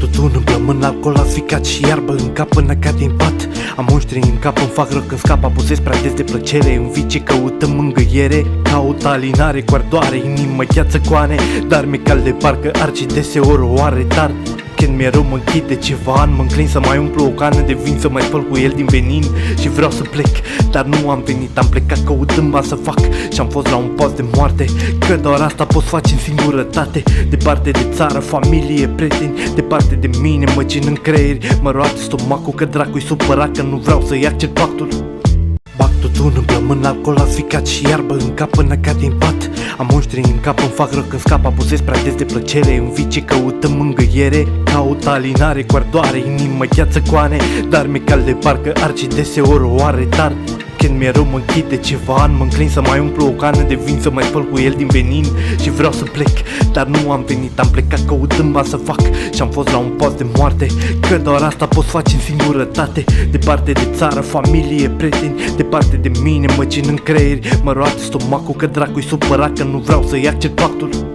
tutun, îmi plămân alcool, asficat și iarbă în cap până cad din pat. Am monștri în cap, îmi fac rău când scap, abuzez prea des de plăcere. În vicii căutăm mângâiere, caut alinare cu ardoare, inimă gheață coane. Dar mi cal de parcă arci deseori o are tard. Când mi-e rău mă închid de ceva ani, mă înclin să mai umplu o cană de vin, să mai spăl cu el din venin. Și vreau să plec, dar nu am venit, am plecat căutând ba să fac. Și am fost la un pas de moarte, că doar asta pot face în singurătate. Departe de țară, familie, prieteni, departe de mine, mă țin în creieri. Mă roate stomacul că dracu-i supărat, că nu vreau să-i accept pactul. Bag tutun, îmi plămân alcool, asficat și iarbă în cap până cad din pat. Am monștri în cap, îmi fac rău când scap, abuzez prea des de plăcere. În vicii căutăm mângâiere, caut alinare cu ardoare, inimă gheață coane. Dar mi cal de parcă arci deseori o are tard. Când mi-e rău mă închid de ceva ani, mă înclin să mai umplu o cană de vin, să mai spăl cu el din venin. Și vreau să plec, dar nu am venit, am plecat căutând ba să fac. Și am fost la un pas de moarte, că doar asta pot face în singurătate. Departe de țară, familie, prieteni, departe de mine, mă țin în creieri. Mă roate stomacul că dracu-i supărat, că nu vreau să-i accept pactul.